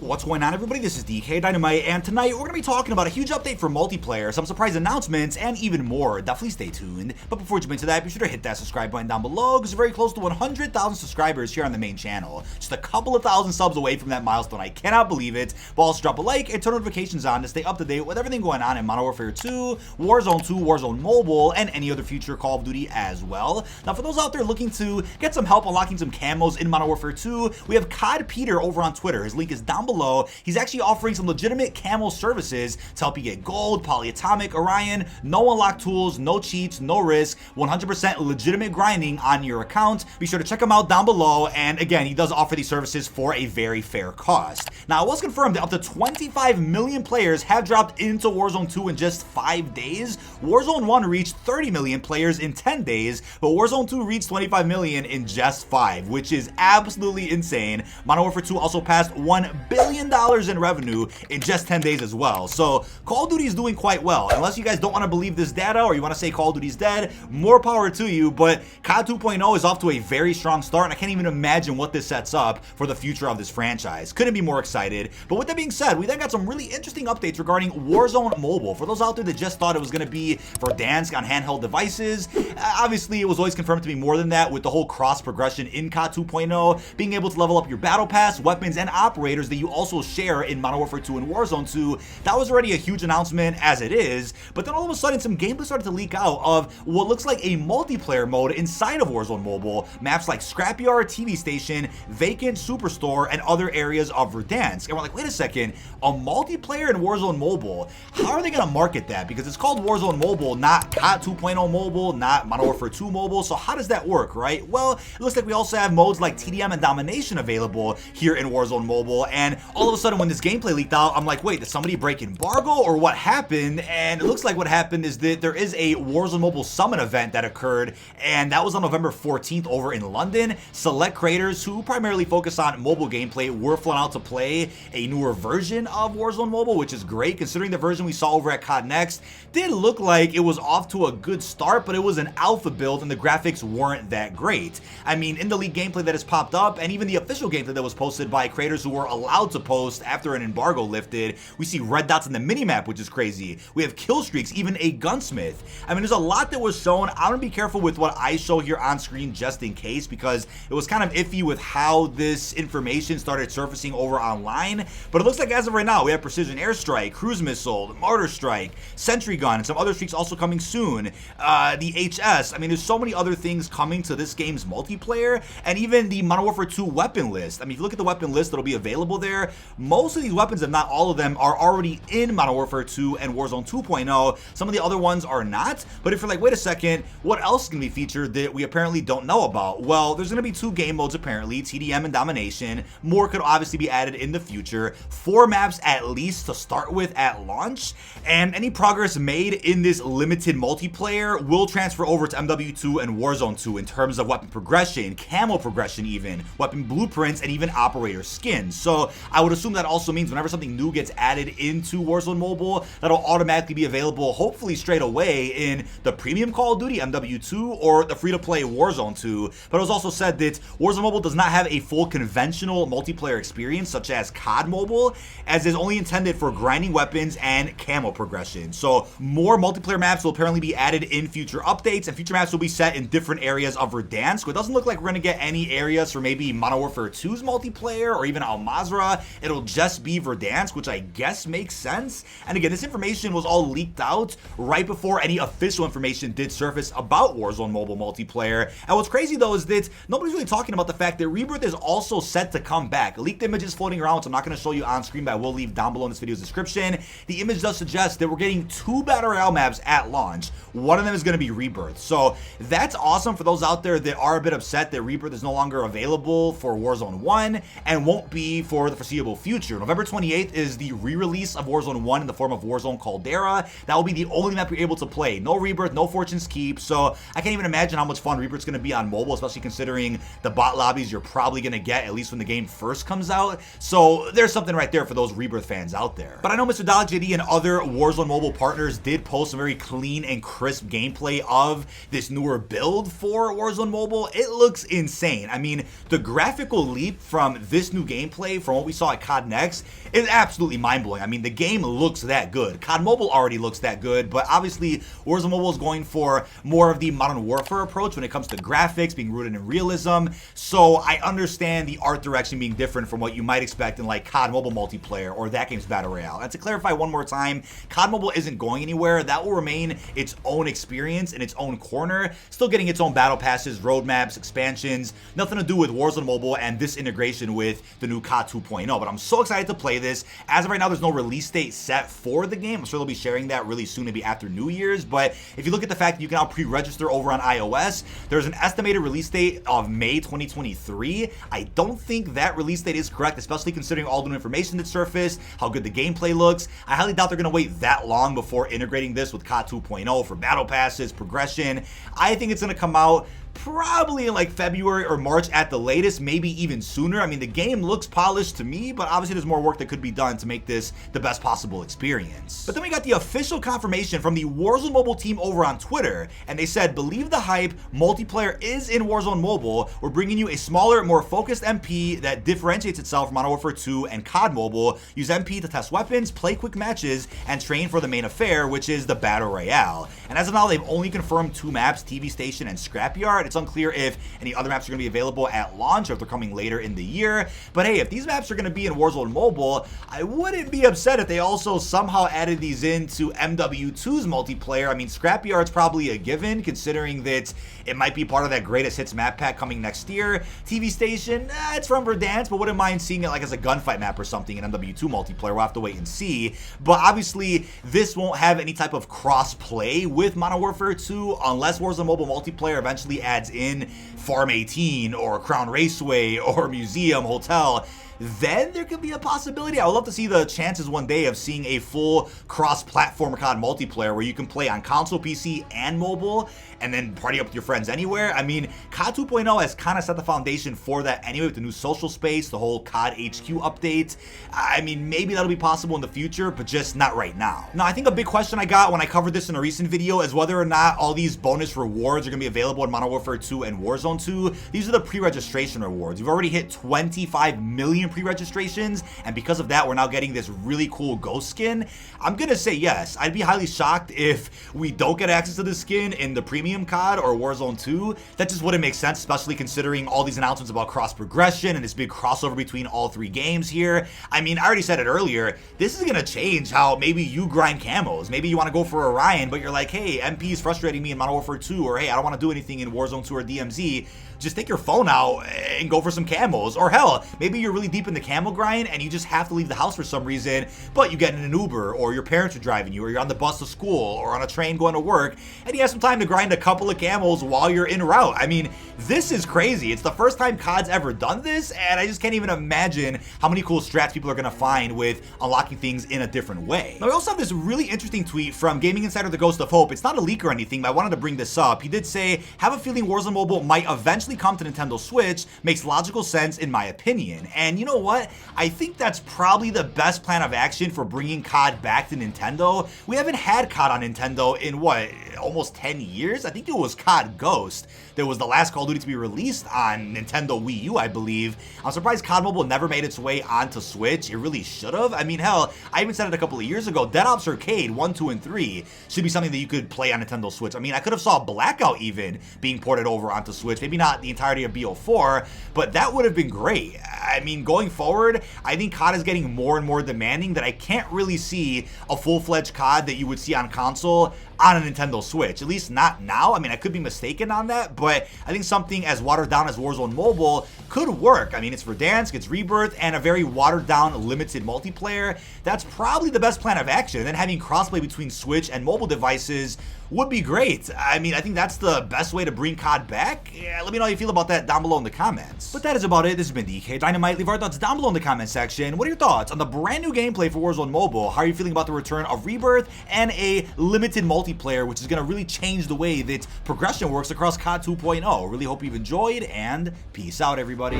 What's going on, everybody? This is dkdynamite, and tonight we're going to be talking about a huge update for multiplayer, some surprise announcements, and even more. Definitely stay tuned. But before we jump into that, be sure to hit that subscribe button down below, because we're very close to 100,000 subscribers here on the main channel. Just a couple of thousand subs away from that milestone. I cannot believe it. But also drop a like and turn notifications on to stay up to date with everything going on in Modern Warfare 2, Warzone 2, Warzone Mobile, and any other future Call of Duty as well. Now, for those out there looking to get some help unlocking some camos in Modern Warfare 2, we have COD Peter over on Twitter. His link is down below. He's actually offering some legitimate camo services to help you get gold, polyatomic, Orion, no unlock tools, no cheats, no risk, 100% legitimate grinding on your account. Be sure to check him out down below, and again, he does offer these services for a very fair cost. Now, it was confirmed that up to 25 million players have dropped into Warzone 2 in just 5 days. Warzone 1 reached 30 million players in 10 days, but Warzone 2 reached 25 million in just 5, which is absolutely insane. Modern Warfare 2 also passed $1 billion in revenue in just 10 days as well. So Call of Duty is doing quite well. Unless you guys don't want to believe this data or you want to say Call of Duty's dead, more power to you, but COD 2.0 is off to a very strong start, and I can't even imagine what this sets up for the future of this franchise. Couldn't be more excited. But with that being said, we then got some really interesting updates regarding Warzone Mobile. For those out there that just thought it was going to be Verdansk on handheld devices, obviously it was always confirmed to be more than that, with the whole cross progression in COD 2.0, being able to level up your battle pass, weapons, and operators that you also share in Modern Warfare 2 and Warzone 2. That was already a huge announcement as it is, but then all of a sudden some gameplay started to leak out of what looks like a multiplayer mode inside of Warzone Mobile, maps like Scrapyard, TV Station, Vacant, Superstore, and other areas of Verdansk. And we're like, wait a second, a multiplayer in Warzone Mobile, how are they going to market that? Because it's called Warzone Mobile, not COD 2.0 Mobile, not Modern Warfare 2 Mobile, so how does that work, right? Well, it looks like we also have modes like TDM and Domination available here in Warzone Mobile, and all of a sudden when this gameplay leaked out, I'm like, wait, did somebody break embargo or what happened? And it looks like what happened is that there is a Warzone Mobile Summit event that occurred, and that was on November 14th over in London. Select creators who primarily focus on mobile gameplay were flown out to play a newer version of Warzone Mobile, which is great considering the version we saw over at COD Next did look like it was off to a good start, but it was an alpha build and the graphics weren't that great. I mean, in the leaked gameplay that has popped up, and even the official gameplay that was posted by creators who were allowed to post after an embargo lifted, we see red dots in the minimap, which is crazy. We have kill streaks, even a gunsmith. I mean, there's a lot that was shown. I'm gonna be careful with what I show here on screen just in case, because it was kind of iffy with how this information started surfacing over online. But it looks like as of right now, we have precision airstrike, cruise missile, mortar strike, sentry gun, and some other streaks also coming soon. The HS. I mean, there's so many other things coming to this game's multiplayer, and even the Modern Warfare 2 weapon list. I mean, if you look at the weapon list that'll be available there, most of these weapons, if not all of them, are already in Modern Warfare 2 and Warzone 2.0. Some of the other ones are not. But if you're like, wait a second, what else is going to be featured that we apparently don't know about? Well, there's going to be 2 game modes apparently, TDM and Domination. More could obviously be added in the future. 4 maps at least to start with at launch. And any progress made in this limited multiplayer will transfer over to MWII and Warzone 2 in terms of weapon progression, camo progression even, weapon blueprints, and even operator skins. So I would assume that also means whenever something new gets added into Warzone Mobile, that'll automatically be available hopefully straight away in the premium Call of Duty MW2 or the free-to-play Warzone 2. But it was also said that Warzone Mobile does not have a full conventional multiplayer experience such as COD Mobile, as is only intended for grinding weapons and camo progression. So more multiplayer maps will apparently be added in future updates, and future maps will be set in different areas of Verdansk. It doesn't look like we're going to get any areas for maybe Modern Warfare 2's multiplayer or even Al Mazrah. It'll just be Verdansk, which I guess makes sense. And again, this information was all leaked out right before any official information did surface about Warzone Mobile multiplayer. And what's crazy though is that nobody's really talking about the fact that Rebirth is also set to come back. Leaked images floating around, which I'm not going to show you on screen, but I will leave down below in this video's description. The image does suggest that we're getting 2 Battle Royale maps at launch. One of them is going to be Rebirth. So that's awesome for those out there that are a bit upset that Rebirth is no longer available for Warzone 1 and won't be for the foreseeable future. November 28th is the re-release of Warzone 1 in the form of Warzone Caldera. That will be the only map you're able to play. No Rebirth, no Fortune's Keep. So I can't even imagine how much fun Rebirth's going to be on mobile, especially considering the bot lobbies you're probably going to get, at least when the game first comes out. So there's something right there for those Rebirth fans out there. But I know Mr. Dollar JD and other Warzone mobile partners did post some very clean and crisp gameplay of this newer build for Warzone Mobile. It looks insane. I mean, the graphical leap from this new gameplay from what we saw at COD Next is absolutely mind-blowing. I mean, the game looks that good. COD Mobile already looks that good, but obviously Warzone Mobile is going for more of the Modern Warfare approach when it comes to graphics, being rooted in realism. So I understand the art direction being different from what you might expect in like COD Mobile multiplayer or that game's Battle Royale. And to clarify one more time, COD Mobile isn't going anywhere. That will remain its own experience in its own corner, still getting its own battle passes, roadmaps, expansions, nothing to do with Warzone Mobile and this integration with the new COD 2.0. But I'm so excited to play this. As of right now, there's no release date set for the game. I'm sure they'll be sharing that really soon, maybe after New Year's. But if you look at the fact that you can now pre-register over on iOS, there's an estimated release date of May 2023. I don't think that release date is correct, especially considering all the new information that surfaced, how good the gameplay looks. I highly doubt they're going to wait that long before integrating this with COD 2.0 for battle passes, progression. I think it's going to come out probably in like February or March at the latest, maybe even sooner. I mean, the game looks polished to me, but obviously there's more work that could be done to make this the best possible experience. But then we got the official confirmation from the Warzone Mobile team over on Twitter, and they said, believe the hype, multiplayer is in Warzone Mobile. We're bringing you a smaller, more focused MP that differentiates itself from Modern Warfare 2 and COD Mobile. Use MP to test weapons, play quick matches, and train for the main affair, which is the Battle Royale. And as of now, they've only confirmed 2 maps, TV Station and Scrapyard. It's unclear if any other maps are going to be available at launch or if they're coming later in the year. But hey, if these maps are going to be in Warzone Mobile, I wouldn't be upset if they also somehow added these into MWII's multiplayer. I mean, Scrapyard's probably a given, considering that it might be part of that Greatest Hits map pack coming next year. TV Station, it's from Verdansk, but wouldn't mind seeing it like as a gunfight map or something in MWII multiplayer. We'll have to wait and see. But obviously, this won't have any type of cross-play with Modern Warfare 2 unless Warzone Mobile multiplayer eventually adds in Farm 18 or Crown Raceway or Museum Hotel. Then there could be a possibility. I would love to see the chances one day of seeing a full cross-platform COD multiplayer where you can play on console, PC, and mobile, and then party up with your friends anywhere. I mean, COD 2.0 has kind of set the foundation for that anyway with the new social space, the whole COD HQ update. I mean, maybe that'll be possible in the future, but just not right now. Now, I think a big question I got when I covered this in a recent video is whether or not all these bonus rewards are going to be available in Modern Warfare 2 and Warzone 2. These are the pre-registration rewards. We've already hit 25 million pre-registrations, and because of that, we're now getting this really cool ghost skin. I'm gonna say yes. I'd be highly shocked if we don't get access to this skin in the premium COD or Warzone 2. That just wouldn't make sense, especially considering all these announcements about cross progression and this big crossover between all 3 games here. I mean, I already said it earlier, this is gonna change how maybe you grind camos. Maybe you want to go for Orion, but you're like, hey, MP is frustrating me in Modern Warfare 2, or hey, I don't want to do anything in Warzone 2 or DMZ. Just take your phone out and go for some camos. Or hell, maybe you're really deep in the camo grind and you just have to leave the house for some reason, but you get in an Uber, or your parents are driving you, or you're on the bus to school, or on a train going to work, and you have some time to grind a couple of camos while you're en route. I mean, this is crazy. It's the first time COD's ever done this, and I just can't even imagine how many cool strats people are going to find with unlocking things in a different way. Now, we also have this really interesting tweet from Gaming Insider The Ghost of Hope. It's not a leak or anything, but I wanted to bring this up. He did say, have a feeling Warzone Mobile might eventually come to Nintendo Switch. Makes logical sense in my opinion. And you know what? I think that's probably the best plan of action for bringing COD back to Nintendo. We haven't had COD on Nintendo in what, almost 10 years? I think it was COD Ghost that was the last Call of Duty to be released on Nintendo Wii U, I believe. I'm surprised COD Mobile never made its way onto Switch. It really should have. I mean, hell, I even said it a couple of years ago, Dead Ops Arcade 1, 2, and 3 should be something that you could play on Nintendo Switch. I mean, I could have saw Blackout even being ported over onto Switch. Maybe not the entirety of BO4, but that would have been great. I mean, going forward, I think COD is getting more and more demanding that I can't really see a full-fledged COD that you would see on console on a Nintendo Switch, at least not now. I mean, I could be mistaken on that, but I think something as watered down as Warzone Mobile could work. I mean, it's Verdansk, it's Rebirth, and a very watered down, limited multiplayer. That's probably the best plan of action. And then having crossplay between Switch and mobile devices would be great. I mean, I think that's the best way to bring COD back. Yeah, let me know how you feel about that down below in the comments. But that is about it. This has been dkdynamite. Leave our thoughts down below in the comment section. What are your thoughts on the brand new gameplay for Warzone Mobile? How are you feeling about the return of Rebirth and a limited multiplayer, which is going to really change the way that progression works across COD 2.0? Really hope you've enjoyed, and peace out, everybody.